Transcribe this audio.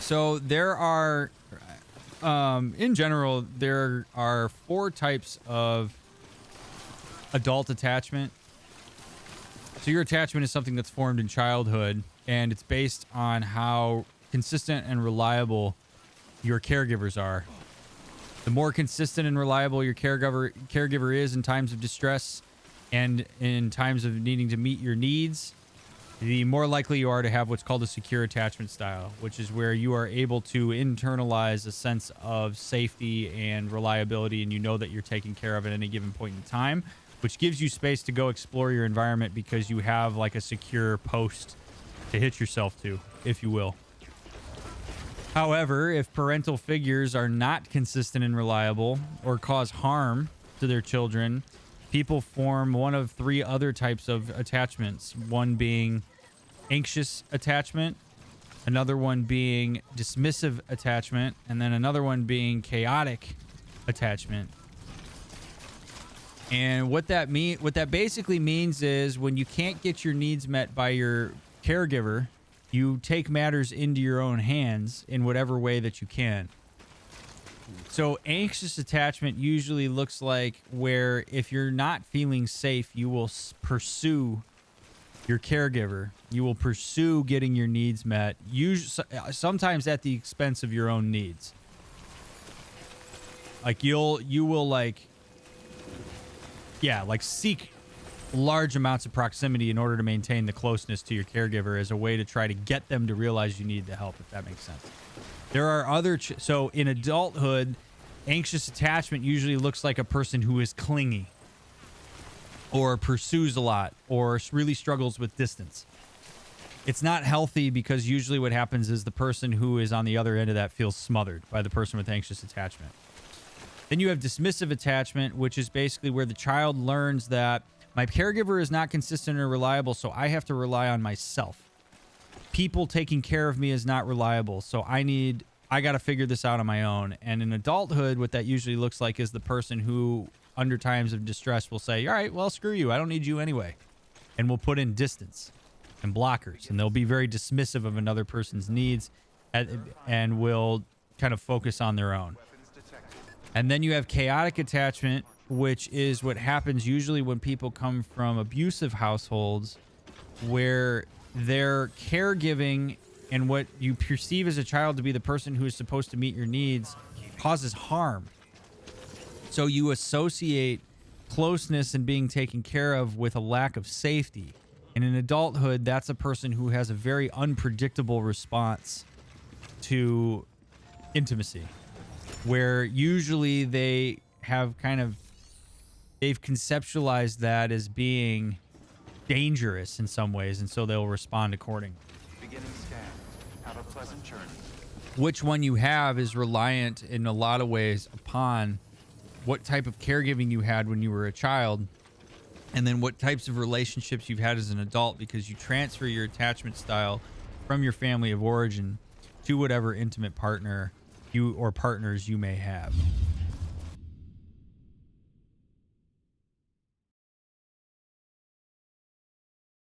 So there are, in general, there are 4 types of adult attachment. So your attachment is something that's formed in childhood, and it's based on how consistent and reliable your caregivers are. The more consistent and reliable your caregiver is in times of distress and in times of needing to meet your needs, the more likely you are to have what's called a secure attachment style, which is where you are able to internalize a sense of safety and reliability, and you know that you're taken care of at any given point in time, which gives you space to go explore your environment because you have like a secure post to hit yourself to, if you will. However, if parental figures are not consistent and reliable or cause harm to their children, people form one of 3 other types of attachments, one being anxious attachment, another one being dismissive attachment, and then another one being chaotic attachment. And what that basically means is when you can't get your needs met by your caregiver, you take matters into your own hands in whatever way that you can. So anxious attachment usually looks like where if you're not feeling safe, you will pursue your caregiver. You will pursue getting your needs met, sometimes at the expense of your own needs. Like you will seek large amounts of proximity in order to maintain the closeness to your caregiver as a way to try to get them to realize you need the help, if that makes sense. There are other so in adulthood, anxious attachment usually looks like a person who is clingy or pursues a lot or really struggles with distance. It's not healthy because usually what happens is the person who is on the other end of that feels smothered by the person with anxious attachment. Then you have dismissive attachment, which is basically where the child learns that my caregiver is not consistent or reliable, so I have to rely on myself. People taking care of me is not reliable, so I got to figure this out on my own. And in adulthood, what that usually looks like is the person who, under times of distress, will say, all right, well, screw you. I don't need you anyway. And will put in distance and blockers, and they'll be very dismissive of another person's needs and will kind of focus on their own. And then you have chaotic attachment, which is what happens usually when people come from abusive households where their caregiving and what you perceive as a child to be the person who is supposed to meet your needs causes harm. So you associate closeness and being taken care of with a lack of safety. And in adulthood, that's a person who has a very unpredictable response to intimacy, where usually they've conceptualized that as being dangerous in some ways, and so they'll respond accordingly. Beginning scan. Have a pleasant journey. Which one you have is reliant in a lot of ways upon what type of caregiving you had when you were a child, and then what types of relationships you've had as an adult, because you transfer your attachment style from your family of origin to whatever intimate partner you or partners you may have.